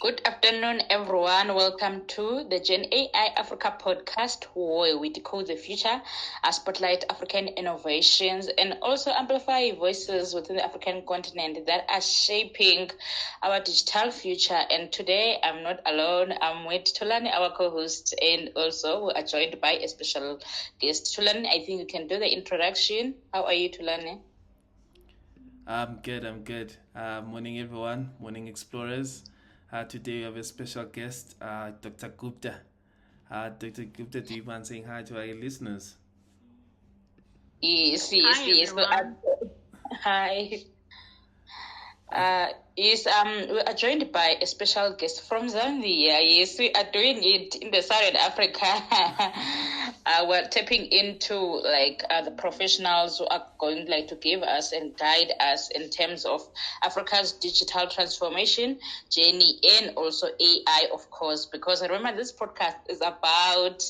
Good afternoon, everyone. Welcome to the Gen AI Africa podcast, where we decode the future, spotlight African innovations, and also amplify voices within the African continent that are shaping our digital future. And today, I'm not alone. I'm with Tulani, our co-host, and also we are joined by a special guest. Tulani, I think you can do the introduction. How are you, Tulani? I'm good. Morning, everyone. Morning, explorers. Today we have a special guest, Dr. Gupta. Dr. Gupta, do you mind saying hi to our listeners? Yes. Hi, everyone. Hi. We are joined by a special guest from Zambia. Yes, we are doing it in the Southern Africa. We're tapping into the professionals who are going to give us and guide us in terms of Africa's digital transformation journey and also AI, of course, because remember this podcast is about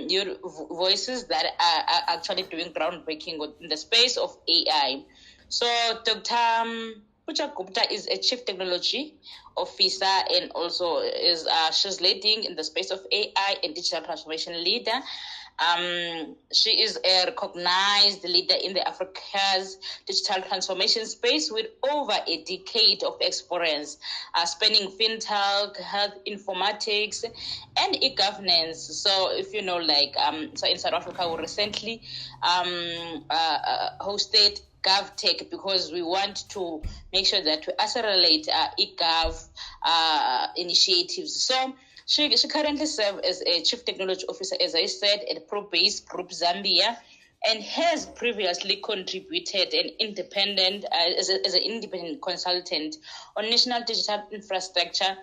your voices that are actually doing groundbreaking in the space of AI. So Dr. Pooja Gupta is a chief technology officer and also is she's leading in the space of AI and digital transformation leader. She is a recognized leader in the Africa's digital transformation space with over a decade of experience, spanning fintech, health informatics, and e-governance. So if you know, so in South Africa, we recently hosted GovTech because we want to make sure that we accelerate e-gov initiatives. So she currently serves as a chief technology officer, as I said, at Probase Group Zambia, and has previously contributed as an independent consultant on national digital infrastructure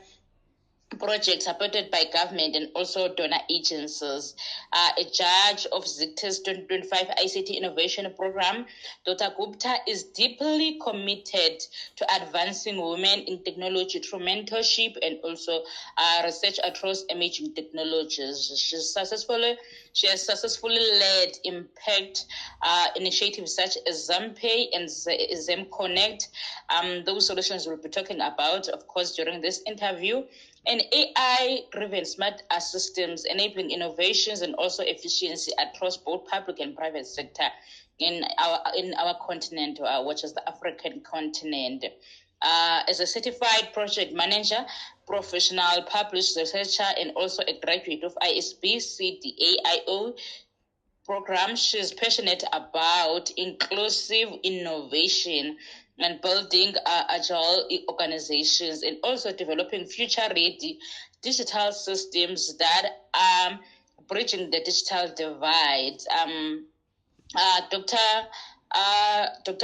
projects supported by government and also donor agencies. A judge of ZICTA's 2025 ICT Innovation Program, Dr. Gupta is deeply committed to advancing women in technology through mentorship and also research across emerging technologies. She has successfully led impact initiatives such as Zampay and Zem Connect. Those solutions we'll be talking about, of course, during this interview. And AI-driven smart systems enabling innovations and also efficiency across both public and private sector in our continent, which is the African continent. As a certified project manager, professional published researcher, and also a graduate of ISB CDAIO program, she's passionate about inclusive innovation and building agile organizations and also developing future-ready digital systems that are bridging the digital divide. Dr.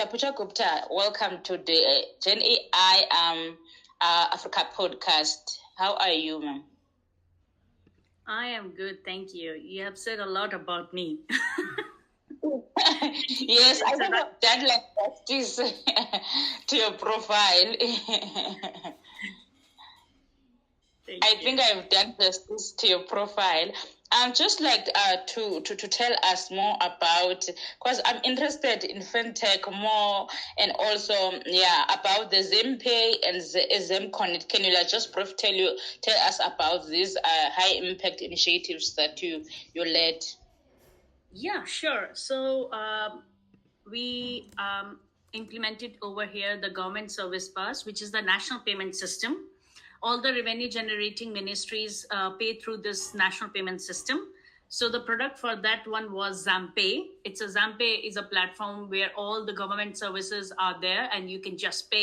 Pooja Gupta, welcome to the Gen AI Africa podcast. How are you, ma'am? I am good, thank you. You have said a lot about me. Yes, I think I've done justice to your profile. I think I've done justice to your profile. Just like to tell us more about, because I'm interested in fintech more, and also about the Zampay and ZemConnect. Can you just tell us about these high impact initiatives that you led? Yeah, sure. So we implemented over here the government service bus, which is the national payment system. All the revenue generating ministries pay through this national payment system. So the product for that one was Zampay. Zampay is a platform where all the government services are there, and you can just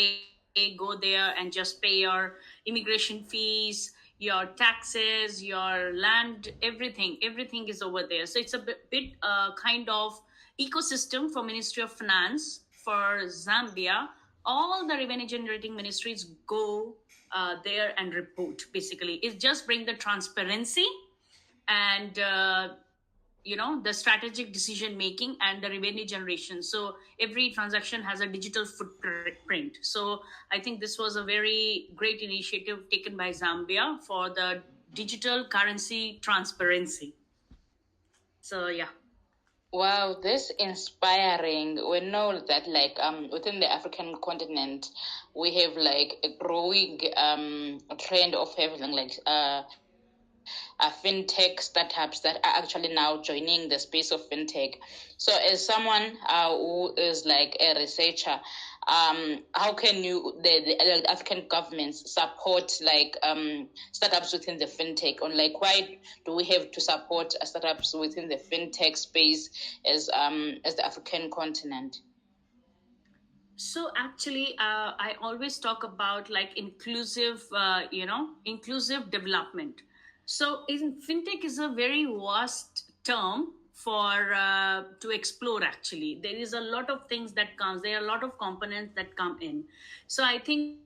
go there and just pay your immigration fees, your taxes, your land, everything is over there. So it's a bit kind of ecosystem for Ministry of Finance for Zambia. All the revenue generating ministries go there and report. Basically, it just bring the transparency and the strategic decision making and the revenue generation. So every transaction has a digital footprint. So I think this was a very great initiative taken by Zambia for the digital currency transparency. So yeah. Wow, this inspiring. We know that like within the African continent, we have like a growing trend of having like fintech startups that are actually now joining the space of fintech. So, as someone who is like a researcher, how can the African governments support like startups within the fintech? On like why do we have to support startups within the fintech space as the African continent? So actually, I always talk about like inclusive, inclusive development. So in fintech is a very vast term for to explore. Actually, there is a lot of things that comes. There are a lot of components that come in. So I think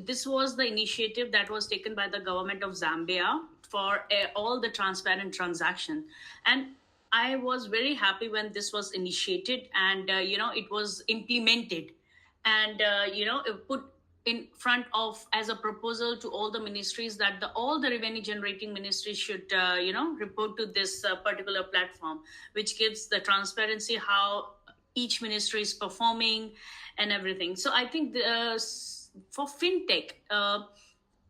this was the initiative that was taken by the government of Zambia for all the transparent transaction, and I was very happy when this was initiated and it was implemented and it put in front of as a proposal to all the ministries that all the revenue generating ministries should report to this particular platform, which gives the transparency how each ministry is performing and everything. So I think for fintech.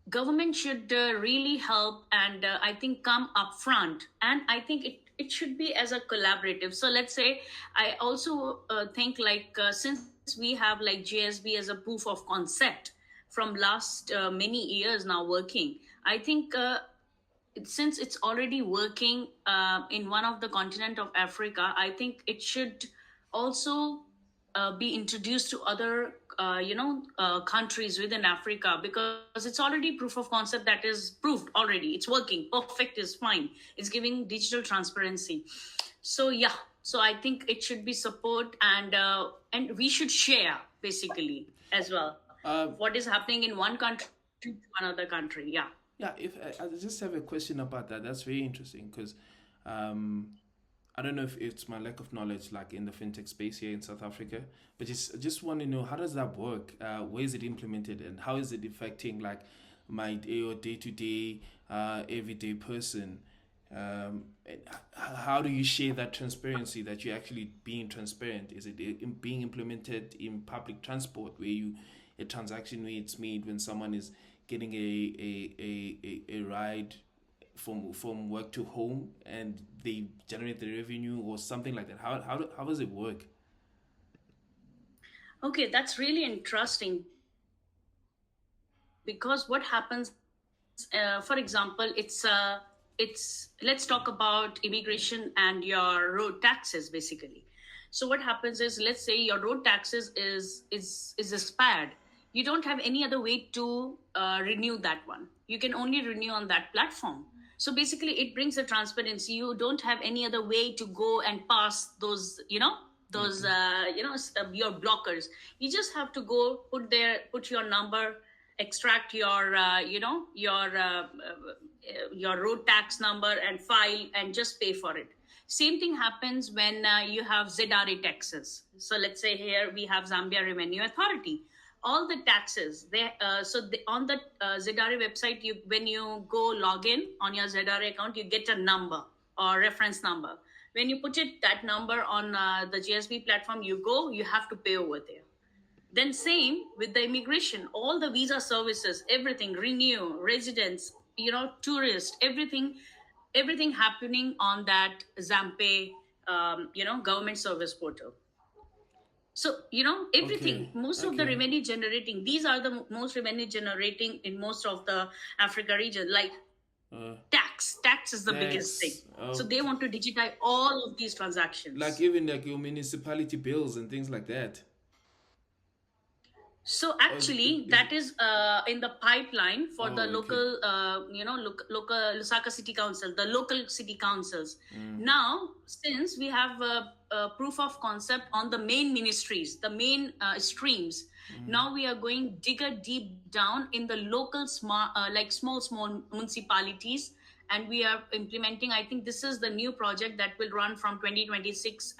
Government should really help and I think come up front, and I think it should be as a collaborative. So let's say I also think like since we have like GSB as a proof of concept from last many years now working, I think since it's already working in one of the continent of Africa, I think it should also be introduced to other countries within Africa, because it's already proof of concept that is proved already. It's working, perfect, is fine. It's giving digital transparency. So yeah, so I think it should be support and we should share basically as well what is happening in one country to another country. Yeah. Yeah, if I just have a question about that. That's very interesting because I don't know if it's my lack of knowledge, like in the fintech space here in South Africa, but just want to know how does that work? Where is it implemented, and how is it affecting like my day to day, everyday person? And how do you share that transparency that you're actually being transparent? Is it being implemented in public transport where a transaction where it's made when someone is getting a ride from work to home and they generate the revenue or something like that? How does it work? Okay, that's really interesting because what happens, for example, it's let's talk about immigration and your road taxes basically. So what happens is, let's say your road taxes is expired. You don't have any other way to renew that one. You can only renew on that platform. So basically, it brings a transparency. You don't have any other way to go and pass those, your blockers. You just have to go put your number, extract your road tax number and file and just pay for it. Same thing happens when you have ZRA taxes. So let's say here we have Zambia Revenue Authority. All the taxes on the ZRA website, when you go log in on your ZRA account, you get a number or reference number. When you put that number on the GSB platform, you have to pay over there. Then same with the immigration, all the visa services, everything, renew, residents, tourist, everything happening on that Zampe, government service portal. So, everything, Okay. most of the Okay. revenue generating, these are the most revenue generating in most of the Africa region, like Uh, tax is the biggest thing. tax. So they want to digitize all of these transactions. Like even like your municipality bills and things like that. So Or actually, that is in the pipeline for the okay. local, local Lusaka City Council, the local city councils. Mm. Now, since we have a proof of concept on the main ministries, the main streams, now we are going digger deep down in the local small municipalities, and we are implementing. I think this is the new project that will run from 2026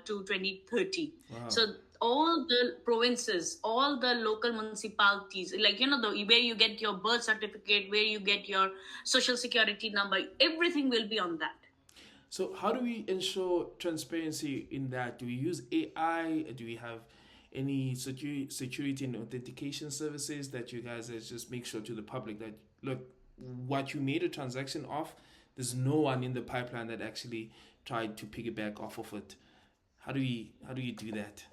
to 2030. Wow. So all the provinces, all the local municipalities, like where you get your birth certificate, where you get your social security number, everything will be on that. So how do we ensure transparency in that? Do we use AI? Do we have any security and authentication services that you guys just make sure to the public that, look, what you made a transaction off, there's no one in the pipeline that actually tried to piggyback off of it. How do you do that?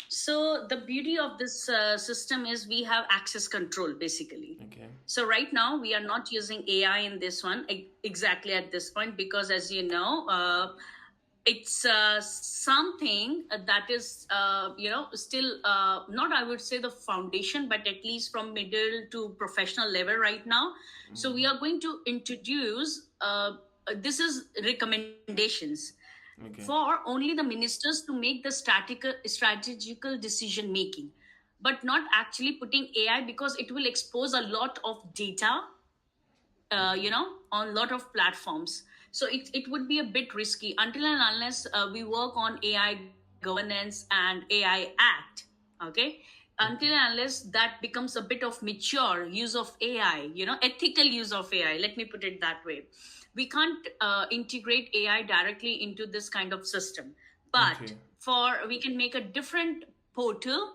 So the beauty of this system is we have access control basically. Okay. So right now we are not using AI in this one exactly at this point, because as you know, it's something that is still not, I would say, the foundation, but at least from middle to professional level right now. So we are going to introduce this is recommendations. Okay. For only the ministers to make the strategical decision making, but not actually putting AI, because it will expose a lot of data, on a lot of platforms. So it would be a bit risky until and unless we work on AI governance and AI Act. Okay. Until and unless that becomes a bit of mature use of AI, ethical use of AI, let me put it that way. We can't integrate AI directly into this kind of system, but we can make a different portal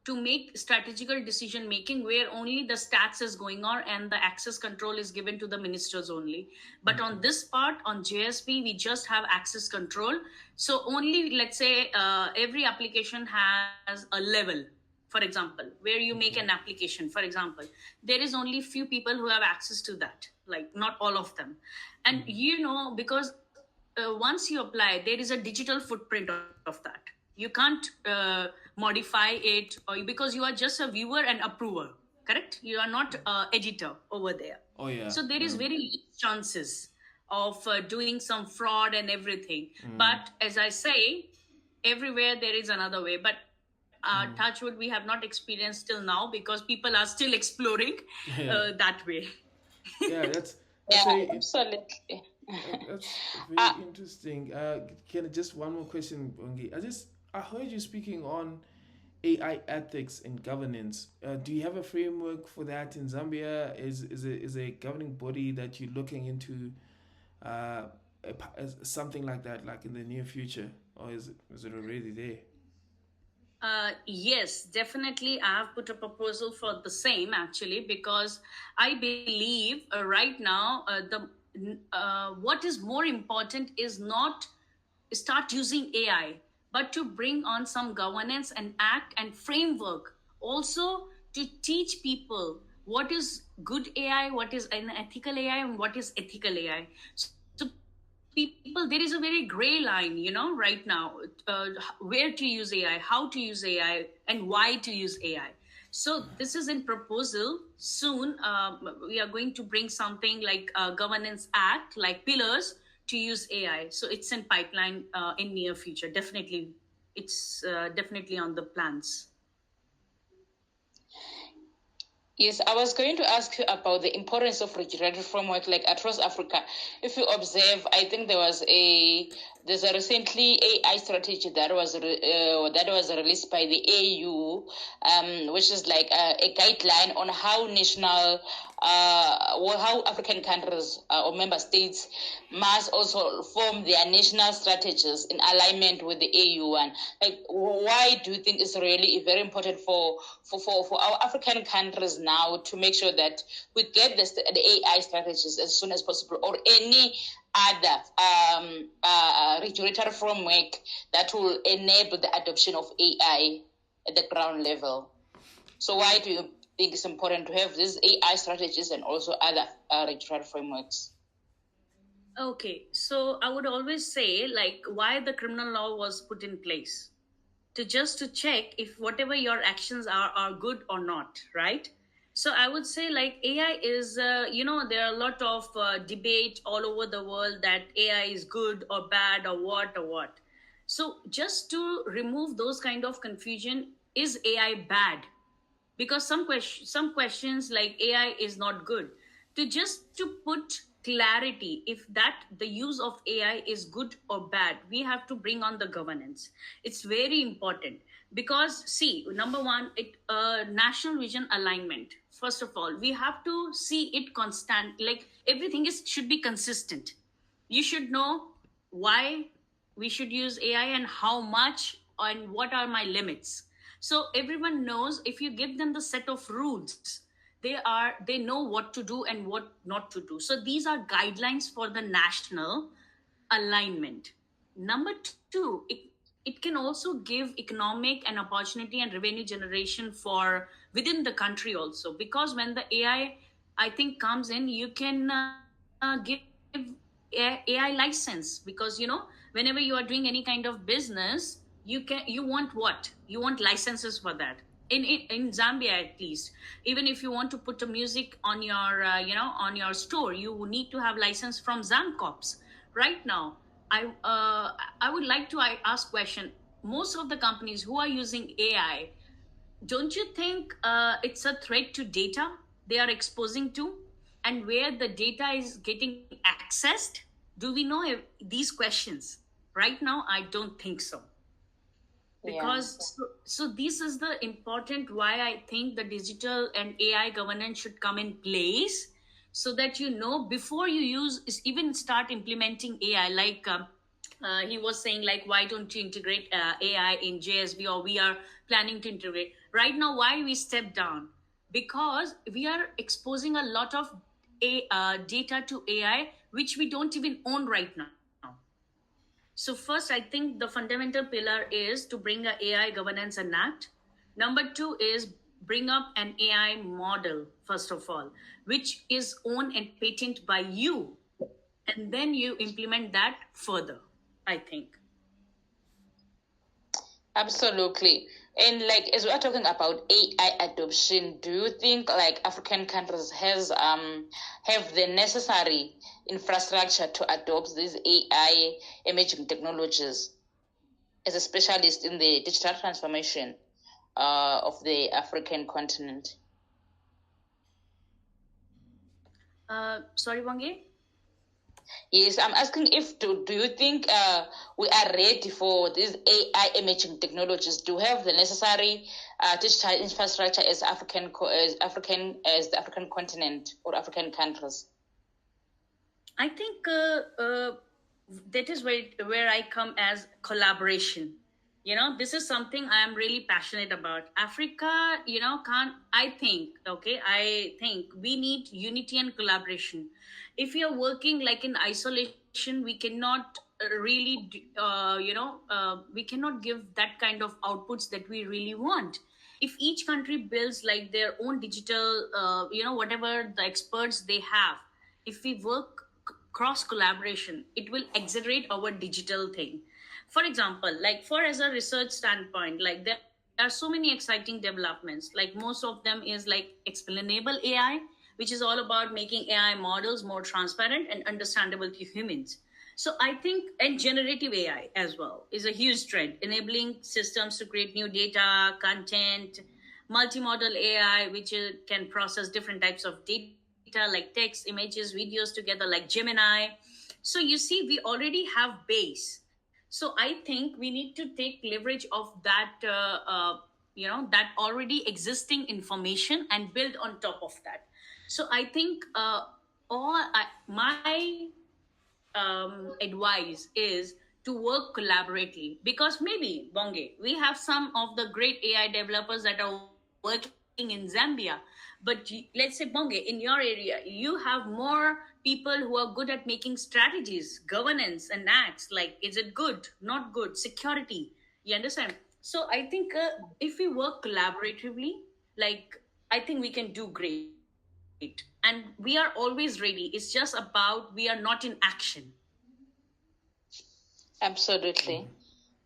to make strategical decision making where only the stats is going on and the access control is given to the ministers only. But on this part, on JSP, we just have access control. So only, let's say, every application has a level. For example, where you make an application, for example, there is only few people who have access to that, like not all of them. And because once you apply, there is a digital footprint of that. You can't modify it, or because you are just a viewer and approver, correct? You are not editor over there. Oh yeah. So there is very little chances of doing some fraud and everything. But as I say, everywhere there is another way. But touchwood, we have not experienced till now, because people are still exploring that way. Yeah, that's absolutely. That's very interesting. Just one more question, Bongi. I heard you speaking on AI ethics and governance. Do you have a framework for that in Zambia? Is a governing body that you're looking into something like that, like in the near future, or is it already there? Yes, definitely. I have put a proposal for the same, actually, because I believe right now what is more important is not start using AI, but to bring on some governance and act and framework, also to teach people what is good AI, what is unethical AI, and what is ethical AI. So people, there is a very gray line, right now, where to use AI, how to use AI, and why to use AI. So this is in proposal. Soon we are going to bring something like a governance act, like pillars to use AI. So it's in pipeline in near future. Definitely, it's definitely on the plans. Yes, I was going to ask you about the importance of regulatory framework, like across Africa. If you observe, I think there's a recently AI strategy that was released by the AU, which is like a guideline on how how African countries or member states must also form their national strategies in alignment with the AU one. Like, why do you think it's really very important for our African countries now to make sure that we get the AI strategies as soon as possible, or any other regulatory framework that will enable the adoption of AI at the ground level? So why do you think it's important to have these AI strategies and also other regulatory frameworks? Okay, so I would always say, like, why the criminal law was put in place, to check if whatever your actions are good or not, right? So I would say, like, AI is there are a lot of debate all over the world that AI is good or bad or what. So just to remove those kind of confusion, is AI bad? Because some questions like AI is not good, to put clarity if that the use of AI is good or bad, we have to bring on the governance. It's very important, because see, number one, national vision alignment. First of all, we have to see it constant, like everything should be consistent. You should know why we should use AI and how much and what are my limits. So everyone knows, if you give them the set of rules, they know what to do and what not to do. So these are guidelines for the national alignment. Number two, it can also give economic and opportunity and revenue generation for within the country also, because when the I think comes in, you can give AI license, because whenever you are doing any kind of business, you want what? You want licenses for that. In Zambia, at least, even if you want to put a music on your on your store, you need to have license from Zamcops. Right now, I would like to ask question. Most of the companies who are using AI, don't you think it's a threat to data they are exposing to, and where the data is getting accessed? Do we know these questions? Right now, I don't think so. Because so this is the important why I think the digital and AI governance should come in place, so that before you even start implementing AI, like he was saying, like, why don't you integrate AI in JSB, or we are planning to integrate right now. Why we step down? Because we are exposing a lot of data to AI which we don't even own right now. So first, I think the fundamental pillar is to bring a AI governance and act. Number two is bring up an AI model, first of all, which is owned and patented by you. And then you implement that further, I think. Absolutely. And like, as we are talking about AI adoption, do you think like African countries have the necessary infrastructure to adopt these AI emerging technologies as a specialist in the digital transformation of the African continent? Sorry, Wange? Yes, I'm asking if do you think we are ready for these AI emerging technologies? Do we have the necessary digital infrastructure as the African continent or African countries? I think that is where I come as collaboration. This is something I am really passionate about. Africa, I think we need unity and collaboration. If we are working like in isolation, we cannot we cannot give that kind of outputs that we really want. If each country builds like their own digital, whatever the experts they have, if we work cross collaboration, it will accelerate our digital thing. For example, like for as a research standpoint, like there are so many exciting developments. Like most of them is like explainable AI, which is all about making AI models more transparent and understandable to humans. So I think, and generative AI as well is a huge trend, enabling systems to create new data, content, multimodal AI, which can process different types of data like text, images, videos together, like Gemini. So you see, we already have base. So I think we need to take leverage of that, that already existing information and build on top of that. So I think my advice is to work collaboratively, because maybe Bonge, we have some of the great AI developers that are working in Zambia, but let's say Bonge, in your area, you have more people who are good at making strategies, governance, and acts. Like, is it good, not good, security? You understand? So I think if we work collaboratively, like I think we can do great, and we are always ready. It's just about we are not in action. Absolutely.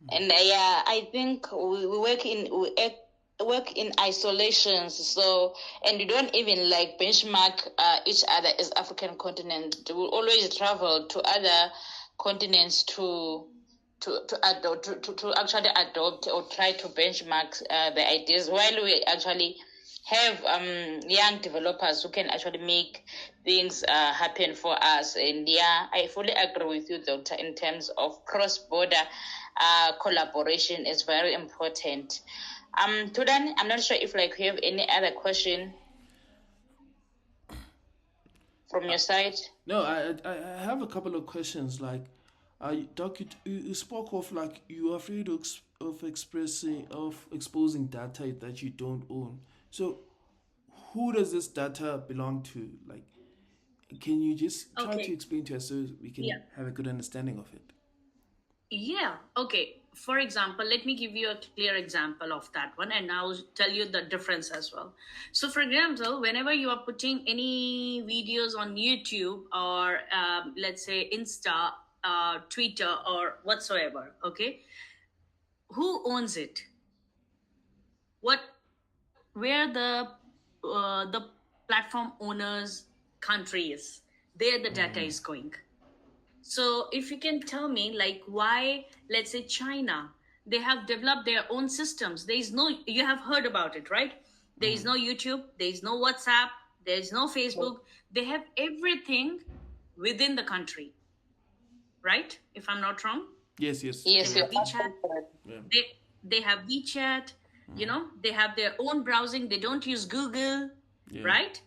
And yeah, I think we work in isolations. So, and we don't even like benchmark each other as African continent. We will always travel to other continents to actually adopt or try to benchmark the ideas, while we actually have young developers who can actually make things happen for us. And yeah, I fully agree with you, Doctor, in terms of cross-border collaboration is very important. Tudan, I'm not sure if like you have any other question. from your side. No, I have a couple of questions. Like, Doc, you spoke of like you're afraid of exposing data that you don't own. So, who does this data belong to? Like, can you just try to Okay. explain to us so we can Yeah. have a good understanding of it? Yeah. Okay. For example, let me give you a clear example of that one, and I'll tell you the difference as well. So, for example, whenever you are putting any videos on YouTube or let's say Insta, Twitter, or whatsoever, okay, who owns it? What, where the platform owner's country is? There, the data is going. So if you can tell me, like, why, let's say China, they have developed their own systems. There is no, you have heard about it, right? There is no YouTube, there is no WhatsApp, there is no Facebook. They have everything within the country, right? If I'm not wrong. Yes, yes, Yes, They you're have WeChat. absolutely correct. yeah, They have WeChat. You know, they have their own browsing. They don't use Google, yeah, right?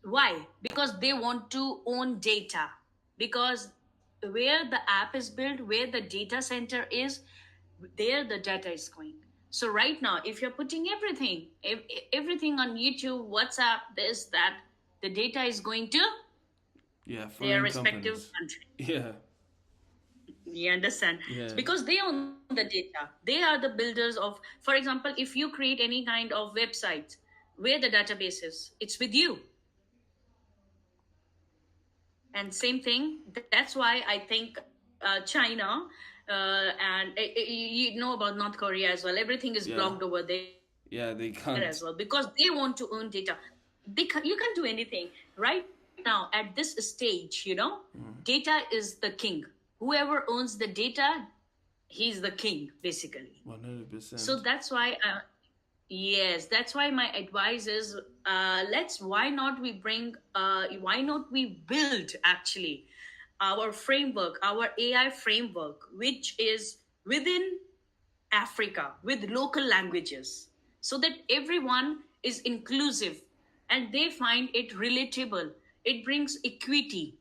Why? Because they want to own data. Because where the app is built, where the data center is, there the data is going. So right now, if you're putting everything on YouTube, WhatsApp, this, that, the data is going to yeah. their Foreign respective companies. country. Yeah, You understand? yeah, Because they own the data. They are the builders of, for example, if you create any kind of website, where the database is, it's with you. And same thing, that's why I think China and you know about North Korea as well. Everything is yeah, blocked over there yeah. They as can't. well because they want to own data. You can't do anything right now at this stage. You know, data is the king. Whoever owns the data, he's the king basically. 100%. So that's why. Yes, that's why my advice is why not we build actually our framework, our AI framework, which is within Africa with local languages so that everyone is inclusive and they find it relatable. It brings equity.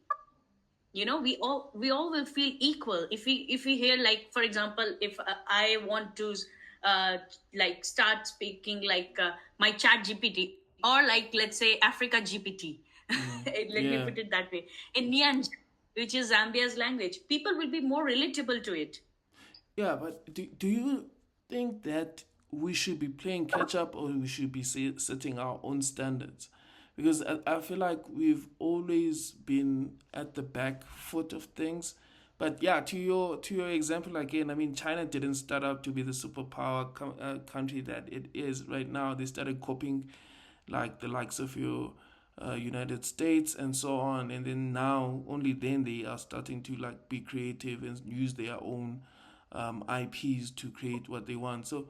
You know, we all will feel equal if we hear, like, for example, if I want to uh, like start speaking like my chat GPT, or like, let's say, Africa GPT. Let me Yeah, put it that way, in Nyanja, which is Zambia's language, people will be more relatable to it. yeah. But do you think that we should be playing catch up or we should be setting our own standards? Because I feel like we've always been at the back foot of things. But yeah, to your example again, I mean, China didn't start out to be the superpower country that it is right now. They started copying like the likes of your United States and so on, and then now only then they are starting to like be creative and use their own IPs to create what they want. So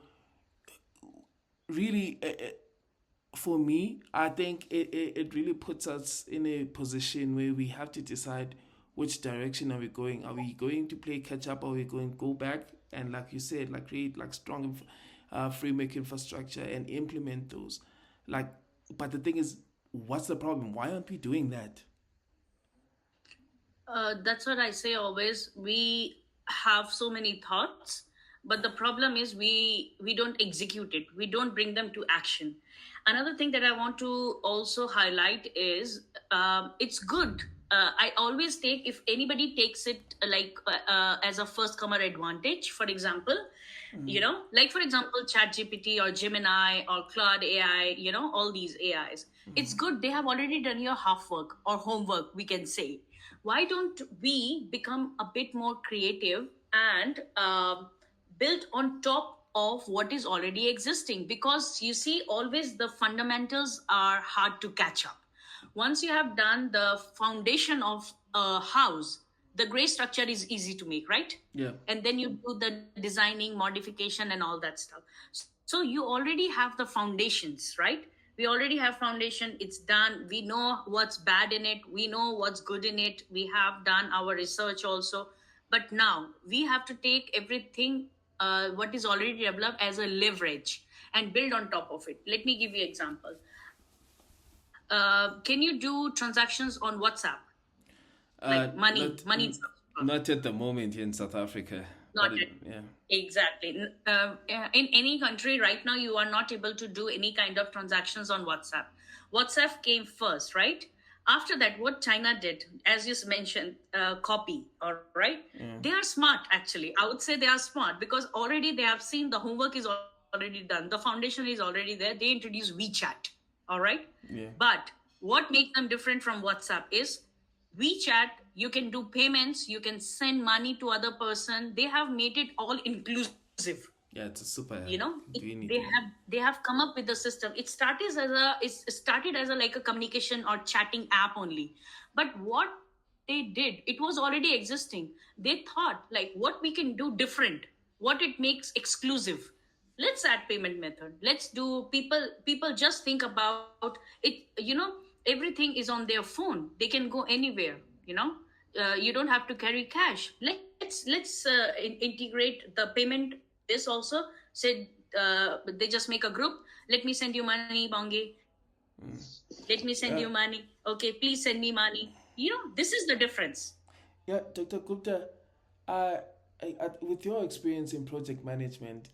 really, for me, I think it really puts us in a position where we have to decide which direction are we going. Are we going to play catch up? Or are we going to go back and, like you said, like create like strong framework infrastructure and implement those? Like, but the thing is, what's the problem? Why aren't we doing that? That's what I say always. We have so many thoughts, but the problem is we don't execute it. We don't bring them to action. Another thing that I want to also highlight is it's good. I always take, if anybody takes it as a first comer advantage. For example, like for example, ChatGPT or Gemini or Claude AI. All these AIs. It's good. They have already done your half work or homework, we can say. Why don't we become a bit more creative and build on top of what is already existing? Because you see, always the fundamentals are hard to catch up. Once you have done the foundation of a house, the gray structure is easy to make, right? Yeah, And then you do the designing, modification, and all that stuff. So you already have the foundations, right? We already have foundation. It's done. We know what's bad in it. We know what's good in it. We have done our research also. But now we have to take everything what is already developed as a leverage and build on top of it. Let me give you example. Can you do transactions on WhatsApp? Like money. Not at the moment here in South Africa. Not yet. Yeah. Exactly. In any country right now, you are not able to do any kind of transactions on WhatsApp. WhatsApp came first, right? After that, what China did, as you mentioned, copy, all right? They are smart, actually. I would say they are smart because already they have seen the homework is already done. The foundation is already there. They introduced WeChat, all right? Yeah. But what makes them different from WhatsApp is WeChat, you can do payments, you can send money to other person. They have made it all inclusive. Yeah, it's a super. They have come up with the system. It started as a like a communication or chatting app only. But what they did, it was already existing. They thought like what we can do different, what it makes exclusive. Let's add payment method. Let's do people just think about it, everything is on their phone. They can go anywhere, you don't have to carry cash. Let's integrate the payment. This also said they just make a group. Let me send you money, Bongi. Let me send you money. Okay, please send me money. This is the difference. Yeah, Dr. Gupta, with your experience in project management,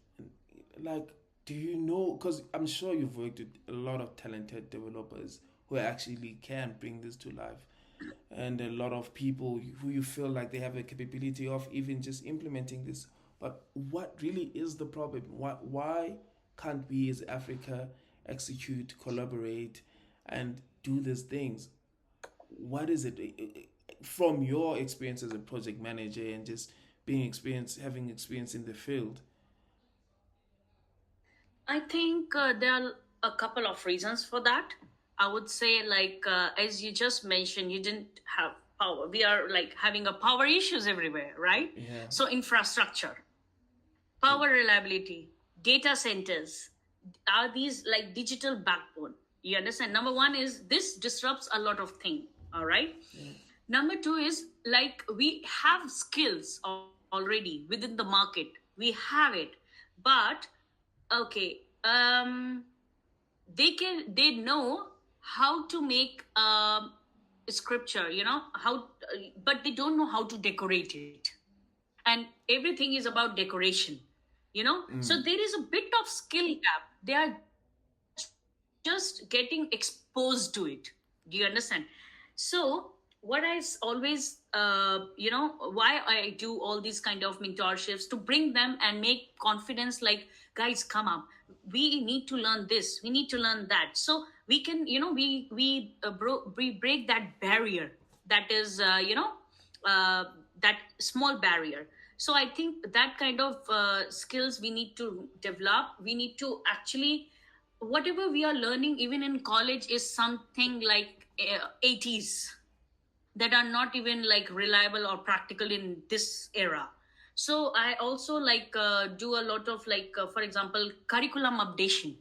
like, do you know, because I'm sure you've worked with a lot of talented developers who actually can bring this to life, and a lot of people who you feel like they have the capability of even just implementing this. But what really is the problem? Why can't we as Africa execute, collaborate, and do these things? What is it from your experience as a project manager and just having experience in the field? I think there are a couple of reasons for that. I would say, like, as you just mentioned, you didn't have power. We are like having a power issues everywhere, right? Yeah. So infrastructure, power reliability, data centers, are these like digital backbone? You understand? Number one is this disrupts a lot of things. All right. Yeah. Number two is like we have skills already within the market. We have it, but okay, they know how to make scripture, but they don't know how to decorate it, and everything is about decoration, so there is a bit of skill gap. They are just getting exposed to it. Do you understand? So what I always why I do all these kind of mentorships, to bring them and make confidence, like, guys, come up, we need to learn this, we need to learn that, so we can, we break that barrier, that is that small barrier. So I think that kind of skills we need to develop. We need to actually, whatever we are learning even in college is something like 80s that are not even like reliable or practical in this era. So I also like do a lot of like, for example, curriculum updation.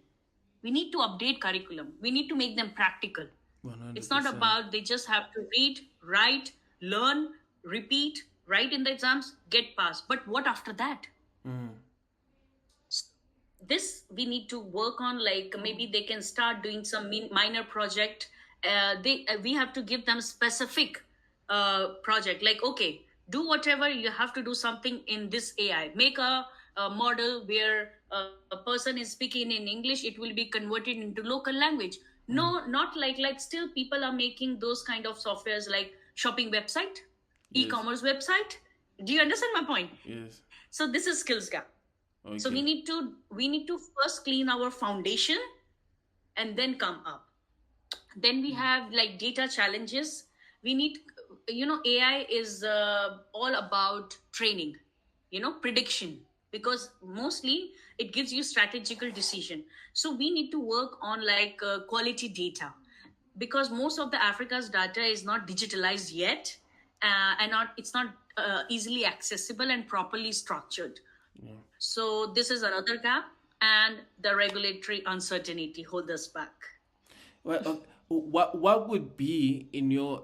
We need to update curriculum. We need to make them practical. 100%. It's not about they just have to read, write, learn, repeat, write in the exams, get passed. But what after that? This we need to work on. Like maybe they can start doing some minor project. We have to give them specific project. Like, okay, do whatever you have to do something in this AI. Make a model where a person is speaking in English, it will be converted into local language. No, not like still people are making those kind of softwares like shopping website, yes, e-commerce website. Do you understand my point? Yes. So this is skills gap. Okay. So we need to first clean our foundation and then come up. Then we have like data challenges. We need, AI is all about training, prediction, because mostly it gives you strategical decision. So we need to work on like quality data, because most of the Africa's data is not digitalized yet, and it's not easily accessible and properly structured. Yeah. So this is another gap, and the regulatory uncertainty hold us back. Well, what would be in your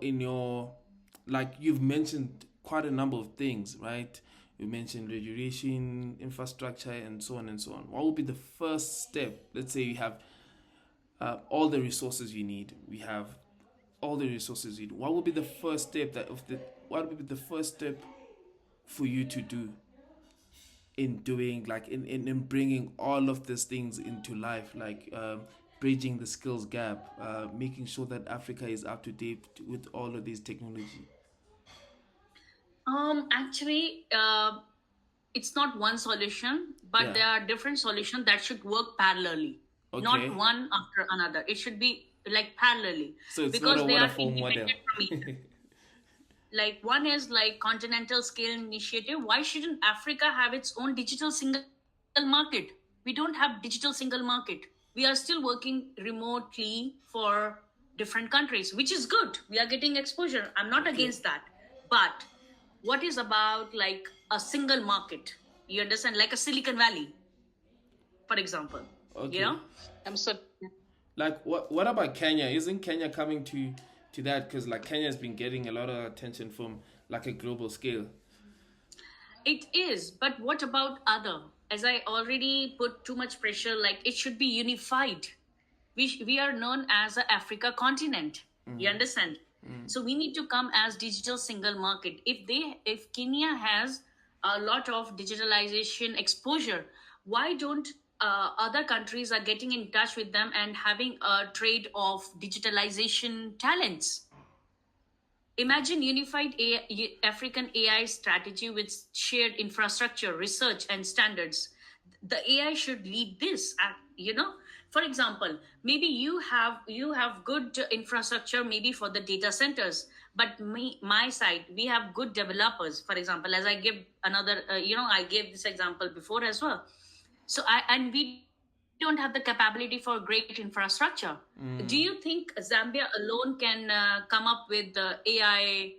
like, you've mentioned quite a number of things, right? You mentioned regulation, infrastructure, and so on and so on. What would be the first step? Let's say you have all the resources you need. We have all the resources you need. What would be the first step what would be the first step for you to do in doing, like, in bringing all of these things into life, like bridging the skills gap, making sure that Africa is up to date with all of these technology? Actually, it's not one solution, but Yeah. there are different solutions that should work parallelly, Okay. not one after another. It should be like parallelly, So it's because not a they are waterfall model. independent from each other. Like one is like continental scale initiative. Why shouldn't Africa have its own digital single market? We don't have digital single market. We are still working remotely for different countries, which is good. We are getting exposure. I'm not against that. But what is about like a single market? You understand? Like a Silicon Valley, for example. Okay. You know? I'm so Like, what about Kenya? Isn't Kenya coming to that? Because like Kenya has been getting a lot of attention from like a global scale. It is, but what about other? As I already put too much pressure, like it should be unified. We are known as a Africa continent. You understand? So we need to come as digital single market. If Kenya has a lot of digitalization exposure, why don't other countries are getting in touch with them and having a trade of digitalization talents? Imagine unified African AI strategy with shared infrastructure, research, and standards. The AI should lead this. For example, maybe you have good infrastructure, maybe for the data centers, but my side we have good developers. For example, as I give another, I gave this example before as well. So we don't have the capability for great infrastructure. Do you think Zambia alone can come up with the AI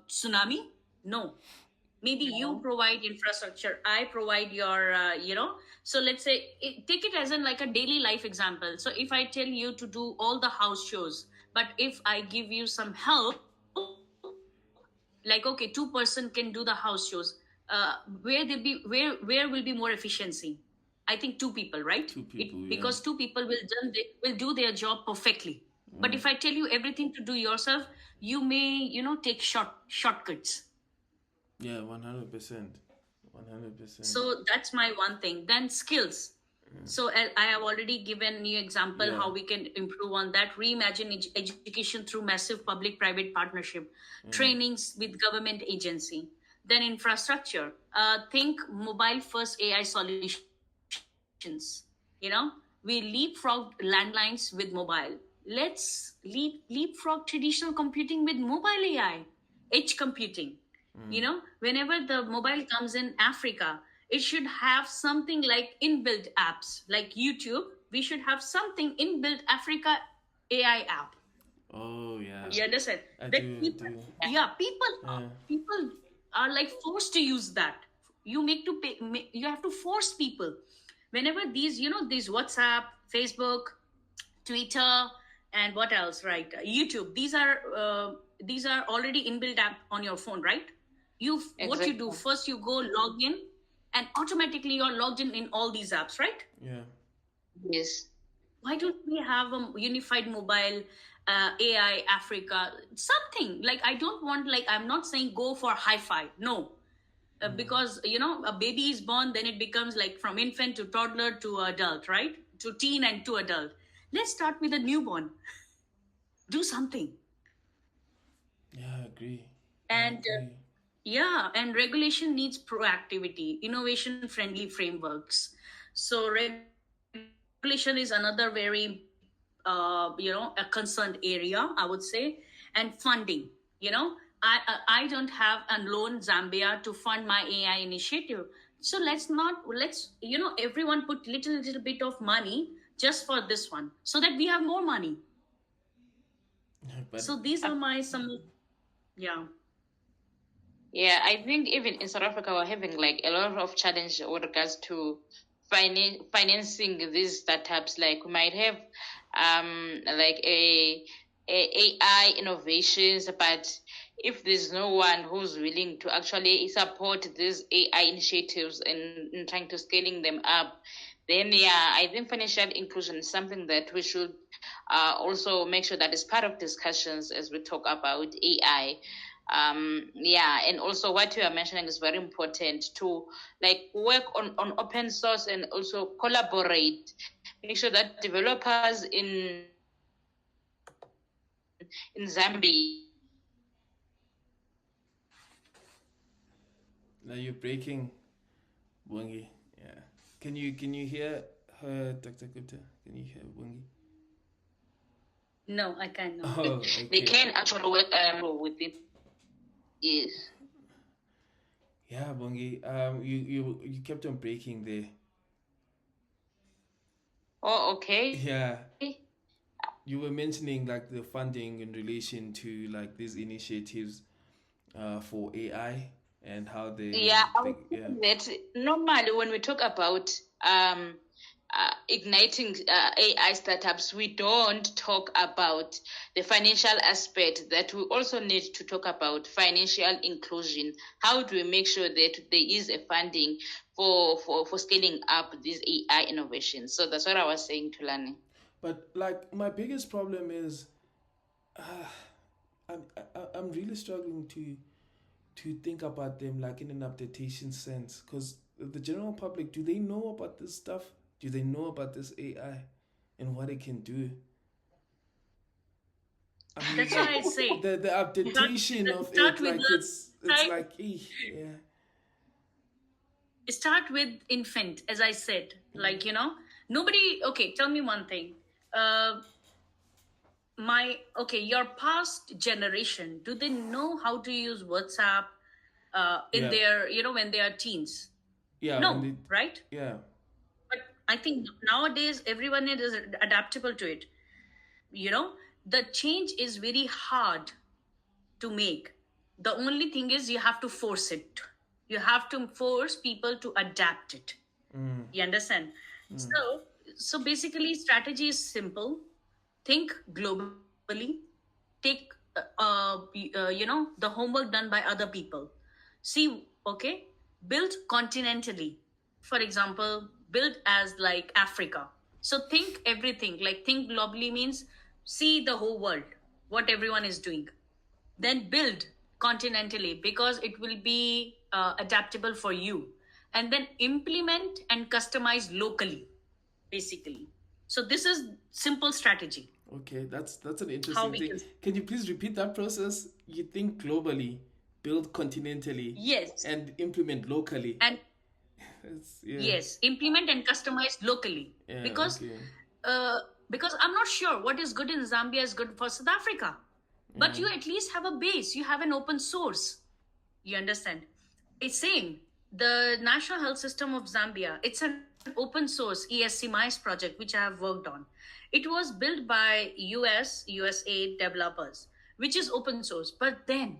tsunami? No. Maybe you provide infrastructure, I provide your, So let's say, take it as in like a daily life example. So if I tell you to do all the house chores, but if I give you some help, like, okay, 2% can do the house chores, where will be more efficiency? I think 2 people, right? 2 people, because 2 people will do their job perfectly. But if I tell you everything to do yourself, you may, take shortcuts. Yeah, 100%. 100%. So that's my one thing. Then skills. So I have already given you example how we can improve on that. Reimagine education through massive public-private partnership, trainings with government agency. Then infrastructure. Think mobile-first AI solutions. We leapfrog landlines with mobile. Let's leapfrog traditional computing with mobile AI, edge computing. Whenever the mobile comes in Africa, it should have something like inbuilt apps, like YouTube. We should have something inbuilt Africa AI app. Oh yeah. You understand? I do. People are like forced to use that. You have to force people. Whenever these WhatsApp, Facebook, Twitter, and what else, right? YouTube. These are already inbuilt app on your phone, right? What you do first, you go log in, and automatically you're logged in all these apps, right? Yeah. yes. Why don't we have a unified mobile AI Africa? Something like, I don't want, like, I'm not saying go for hi-fi, no. Because a baby is born, then it becomes like from infant to toddler to adult, right? To teen and to adult. Let's start with a newborn. Do something. Yeah, I agree. And and regulation needs proactivity, innovation friendly frameworks. So regulation is another very a concerned area, I would say. And funding. I don't have a loan Zambia to fund my AI initiative. So let's everyone put little bit of money just for this one, so that we have more money. But So these are yeah. Yeah, I think even in South Africa, we're having like a lot of challenge with regards to financing these startups. Like we might have like a AI innovations, but if there's no one who's willing to actually support these AI initiatives and trying to scaling them up, Then, yeah, I think financial inclusion is something that we should also make sure that is part of discussions as we talk about AI. Yeah, and also what you are mentioning is very important to like work on open source and also collaborate. Make sure that developers in Zambia. Now you're breaking, Bungi. Yeah. Can you hear her, Dr. Gupta? Can you hear Bungi? No, I cannot. Oh, okay. They can actually work with it. Yes. Yeah, Bungi. You kept on breaking there. Oh, okay. Yeah. You were mentioning like the funding in relation to like these initiatives for AI and how they Yeah, I would think that normally when we talk about igniting AI startups, we don't talk about the financial aspect, that we also need to talk about financial inclusion. How do we make sure that there is a funding for scaling up these AI innovations? So that's what I was saying to Lani. But like my biggest problem is I'm really struggling to think about them like in an updatation sense, because the general public, do they know about this stuff? Do they know about this AI and what it can do? I mean, That's why I say the updatation of it, like it's like yeah. Start with infant, as I said. Like, nobody. Okay, tell me one thing. Your past generation, do they know how to use WhatsApp in their, when they are teens? Yeah. No, right? Yeah. But I think nowadays everyone is adaptable to it. The change is very hard to make. The only thing is you have to force it. You have to force people to adapt it. You understand? So basically strategy is simple. Think globally. Take the homework done by other people. See, okay, build continentally. For example, build as like Africa. So think everything, like think globally means see the whole world, what everyone is doing. Then build continentally, because it will be adaptable for you. And then implement and customize locally, basically. So this is simple strategy. Okay, that's an interesting thing. Can you please repeat that process? You think globally, build continentally, yes, and implement locally. And yes, implement and customize locally. Because I'm not sure what is good in Zambia is good for South Africa. But you at least have a base. You have an open source. You understand? It's same. The National Health System of Zambia, it's an open source ESC MICE project, which I have worked on. It was built by USA developers, which is open source. But then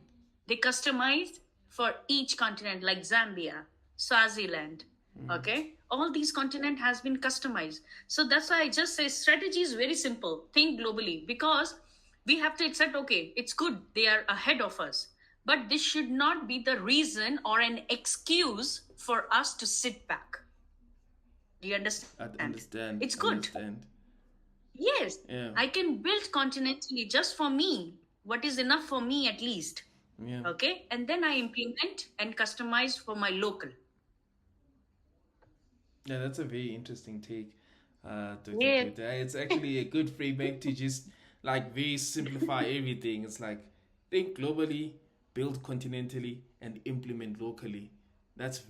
they customized for each continent, like Zambia, Swaziland. Okay? All these continent has been customized. So that's why I just say strategy is very simple. Think globally, because we have to accept, okay, it's good. They are ahead of us. But this should not be the reason or an excuse for us to sit back. Do you understand? I understand. It's good. Understand. Yes. Yeah. I can build continentally just for me. What is enough for me at least. Yeah. Okay. And then I implement and customize for my local. Yeah, that's a very interesting take. It's actually a good framework to just like very simplify everything. It's like think globally, build continentally, and implement locally. That's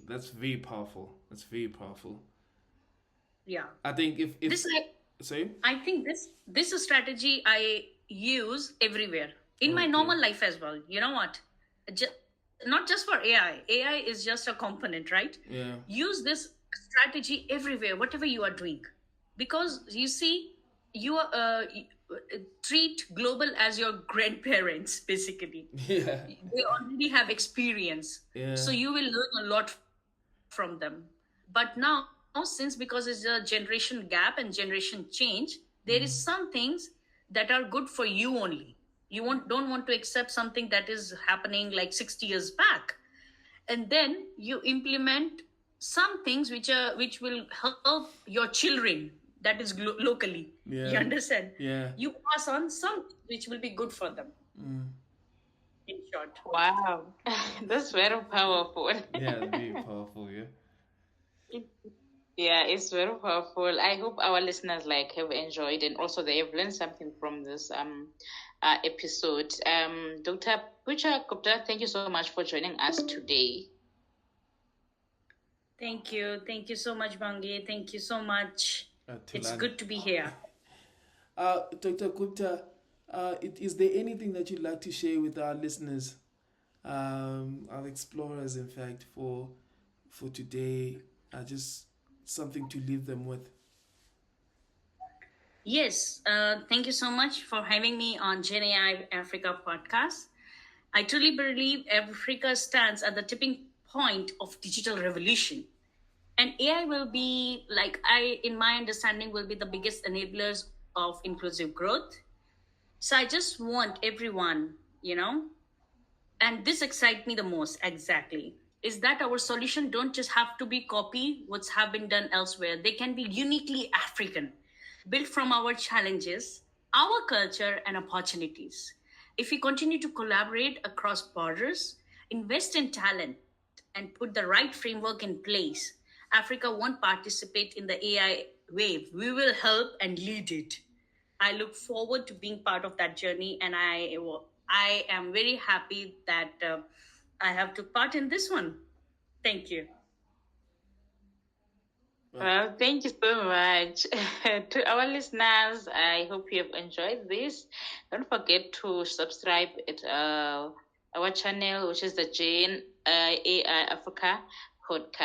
that's very powerful. That's very powerful. Yeah. I think if sorry? I think this is a strategy I use everywhere in my normal life as well. You know what? Not just for AI. AI is just a component, right? Yeah. Use this strategy everywhere, whatever you are doing, because you see, you treat global as your grandparents, basically. Yeah. They already have experience, so you will learn a lot from them. But now, since because it's a generation gap and generation change, there is some things that are good for you only. You don't want to accept something that is happening like 60 years back, and then you implement some things which will help your children, that is locally. You Yeah. understand? Yeah. You pass on some which will be good for them, in short. Wow, that's very powerful. Yeah, it's very powerful. Yeah. Yeah, it's very powerful. I hope our listeners have enjoyed and also they have learned something from this episode. Dr. Pooja Gupta, thank you so much for joining us today. Thank you so much, Bangi. Thank you so much. It's Tulani. good to be here. Dr. Gupta, is there anything that you'd like to share with our listeners, our explorers, in fact, for today? Just something to leave them with. Yes, thank you so much for having me on Gen AI Africa podcast. I truly believe Africa stands at the tipping point of digital revolution. And AI will be, in my understanding, will be the biggest enablers of inclusive growth. So I just want everyone, and this excites me the most exactly, is that our solution don't just have to be copy what's have been done elsewhere. They can be uniquely African, built from our challenges, our culture, and opportunities. If we continue to collaborate across borders, invest in talent, and put the right framework in place, Africa won't participate in the AI wave. We will help and lead it. I look forward to being part of that journey, and I am very happy that I have took part in this one. Thank you. Well, thank you so much. To our listeners, I hope you have enjoyed this. Don't forget to subscribe at our channel, which is the Jane AI Africa podcast.